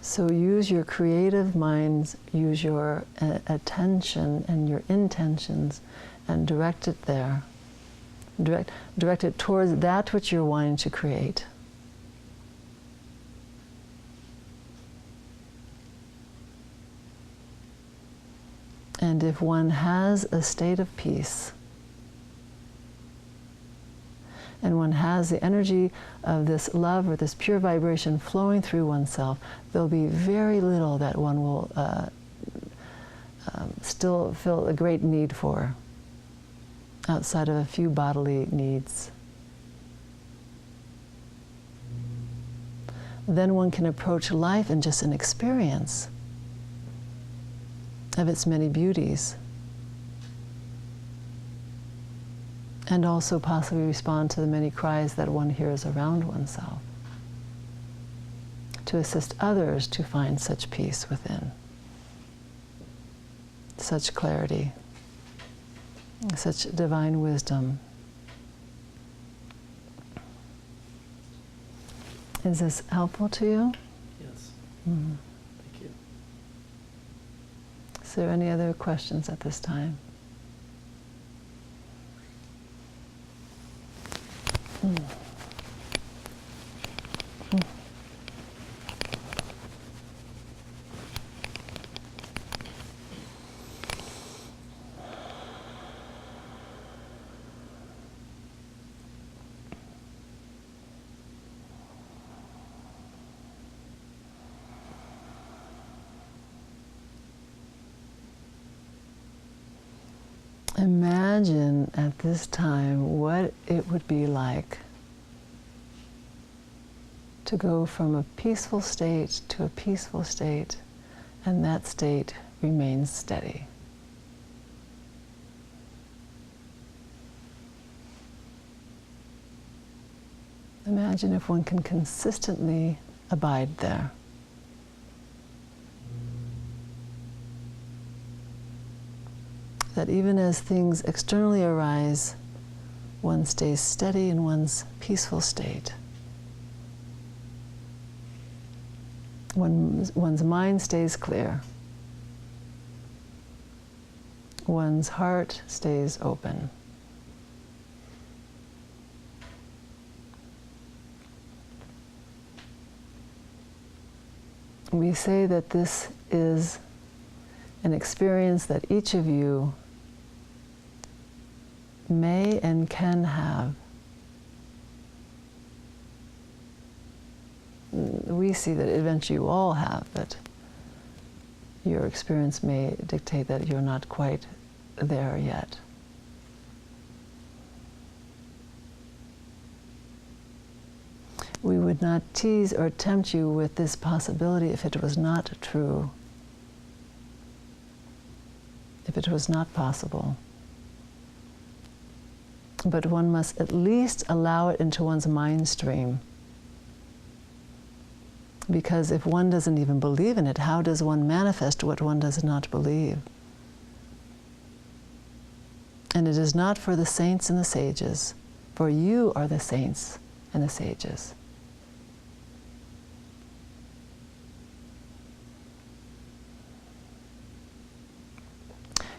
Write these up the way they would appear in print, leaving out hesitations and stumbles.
So use your creative minds, use your attention and your intentions, and direct it there. Direct it towards that which you're wanting to create. And if one has a state of peace, and one has the energy of this love or this pure vibration flowing through oneself, there'll be very little that one will still feel a great need for, outside of a few bodily needs. Then one can approach life in just an experience of its many beauties, and also possibly respond to the many cries that one hears around oneself, to assist others to find such peace within, such clarity, such divine wisdom. Is this helpful to you? Yes. Mm-hmm. Thank you. Is there any other questions at this time? Mm. Mm. Imagine at this time what it would be like to go from a peaceful state to a peaceful state, and that state remains steady. Imagine if one can consistently abide there. That even as things externally arise, one stays steady in one's peaceful state. One's mind stays clear. One's heart stays open. We say that this is an experience that each of you may and can have. We see that eventually you all have, but your experience may dictate that you're not quite there yet. We would not tease or tempt you with this possibility if it was not true, if it was not possible. But one must at least allow it into one's mind stream. Because if one doesn't even believe in it, how does one manifest what one does not believe? And it is not for the saints and the sages, for you are the saints and the sages.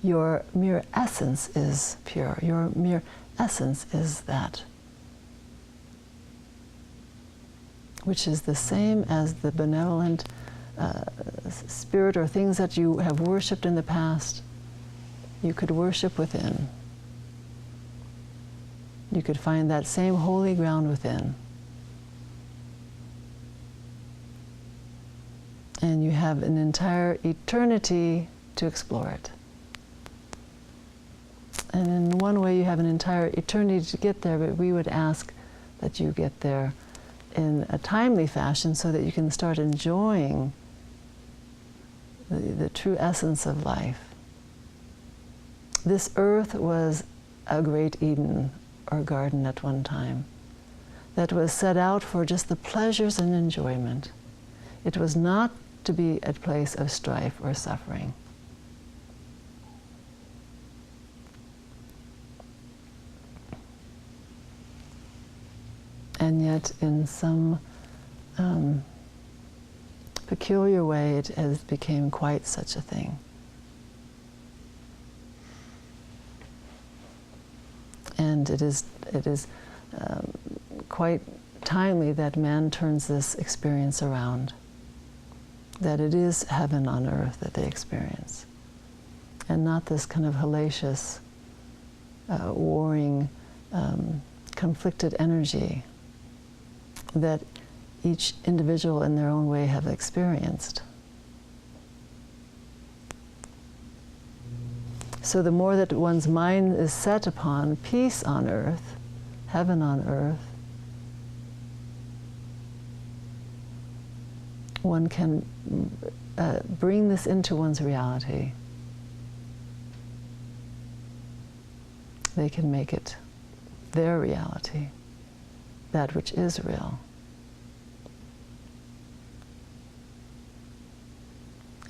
Your mere essence is pure. Your mere essence is that which is the same as the benevolent spirit or things that you have worshipped in the past. You could worship within. You could find that same holy ground within. And you have an entire eternity to explore it. And in one way you have an entire eternity to get there, but we would ask that you get there in a timely fashion so that you can start enjoying the true essence of life. This earth was a great Eden or garden at one time that was set out for just the pleasures and enjoyment. It was not to be a place of strife or suffering. And yet, in some peculiar way, it has become quite such a thing. And it is quite timely that man turns this experience around, that it is heaven on earth that they experience, and not this kind of hellacious, warring, conflicted energy that each individual in their own way have experienced. So the more that one's mind is set upon peace on earth, heaven on earth, one can bring this into one's reality. They can make it their reality, that which is real.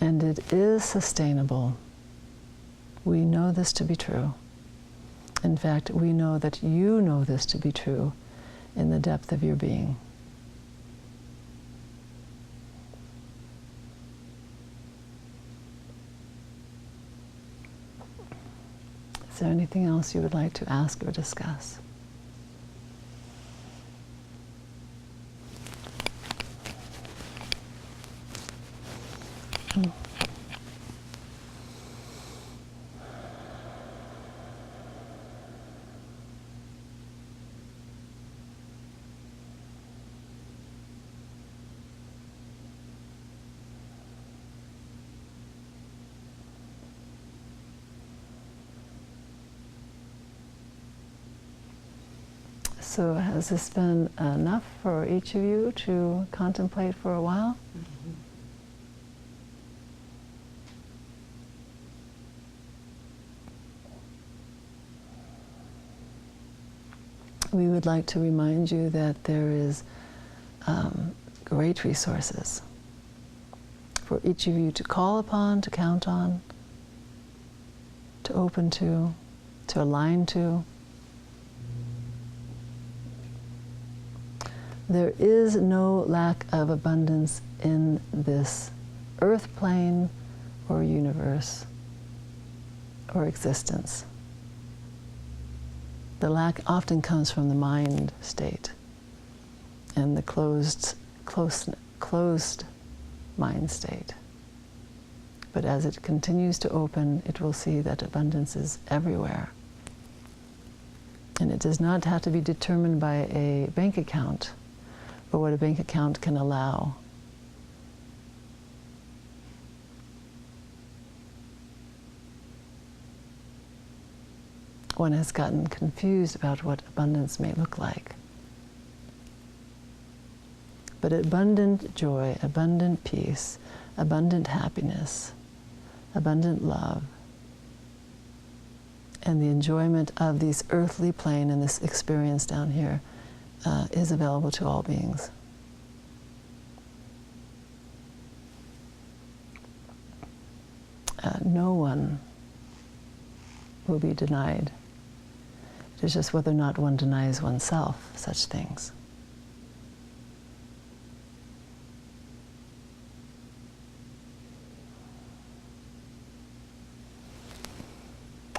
And it is sustainable. We know this to be true. In fact, we know that you know this to be true in the depth of your being. Is there anything else you would like to ask or discuss? So has this been enough for each of you to contemplate for a while? We would like to remind you that there is great resources for each of you to call upon, to count on, to open to align to. There is no lack of abundance in this earth plane or universe or existence. The lack often comes from the mind state and the closed mind state. But as it continues to open, it will see that abundance is everywhere. And it does not have to be determined by a bank account or what a bank account can allow. One has gotten confused about what abundance may look like. But abundant joy, abundant peace, abundant happiness, abundant love, and the enjoyment of this earthly plane and this experience down here is available to all beings. No one will be denied. It is just whether or not one denies oneself such things.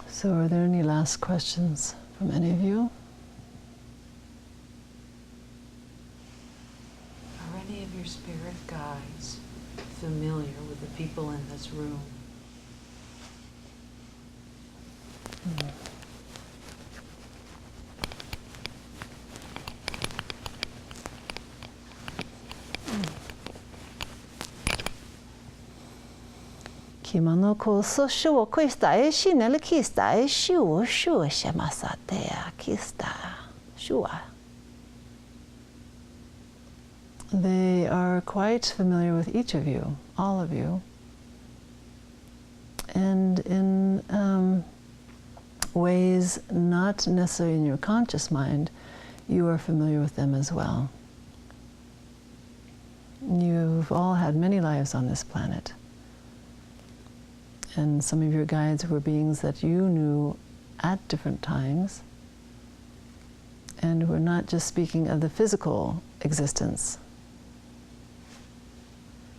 So are there any last questions from any of you? Are any of your spirit guides familiar with the people in this room? Kimano koso shuo questa e shinel kista e shuo shuo shemasatea kista shua. They are quite familiar with each of you, all of you. And in ways not necessarily in your conscious mind, you are familiar with them as well. You've all had many lives on this planet. And some of your guides were beings that you knew at different times. And we're not just speaking of the physical existence.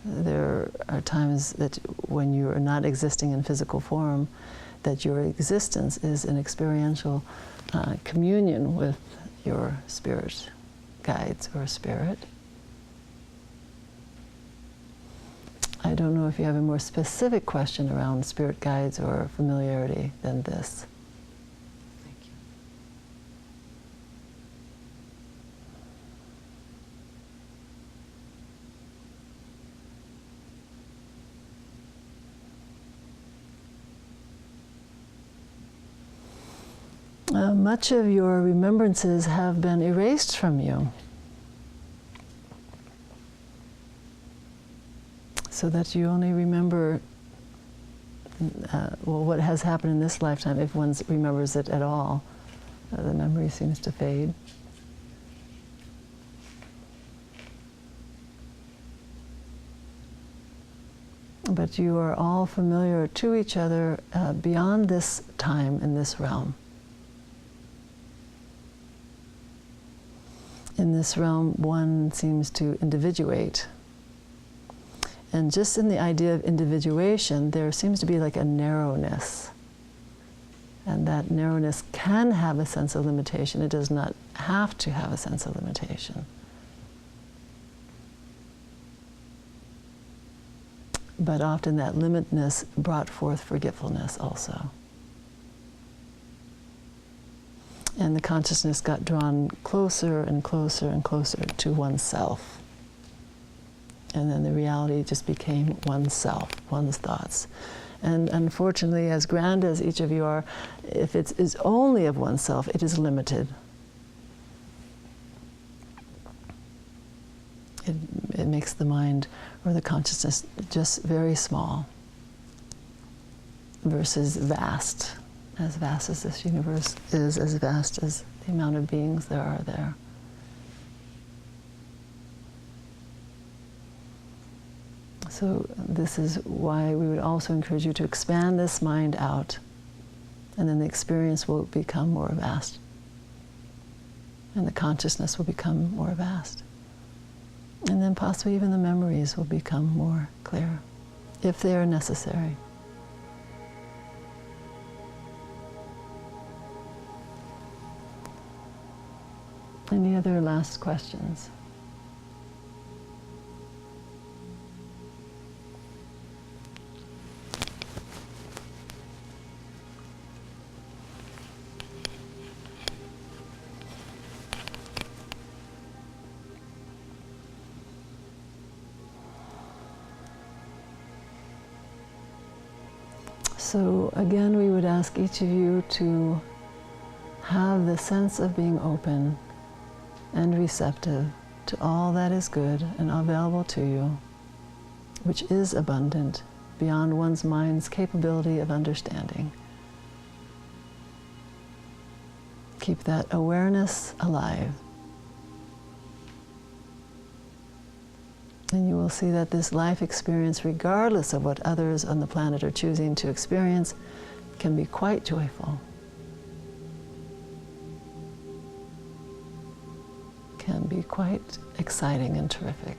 There there are times that when you are not existing in physical form, that your existence is an experiential communion with your spirit guides or spirit. I don't know if you have a more specific question around spirit guides or familiarity than this. Thank you. Much of your remembrances have been erased from you, so that you only remember what has happened in this lifetime, if one remembers it at all. The memory seems to fade. But you are all familiar to each other beyond this time in this realm. In this realm, one seems to individuate. And just in the idea of individuation, there seems to be like a narrowness. And that narrowness can have a sense of limitation. It does not have to have a sense of limitation. But often that limitedness brought forth forgetfulness also. And the consciousness got drawn closer and closer and closer to oneself. And then the reality just became oneself, one's thoughts. And unfortunately, as grand as each of you are, if it is only of oneself, it is limited. It makes the mind or the consciousness just very small versus vast as this universe is, as vast as the amount of beings there are there. So this is why we would also encourage you to expand this mind out, and then the experience will become more vast, and the consciousness will become more vast. And then possibly even the memories will become more clear, if they are necessary. Any other last questions? So again, we would ask each of you to have the sense of being open and receptive to all that is good and available to you, which is abundant beyond one's mind's capability of understanding. Keep that awareness alive. And you will see that this life experience, regardless of what others on the planet are choosing to experience, can be quite joyful. Can be quite exciting and terrific.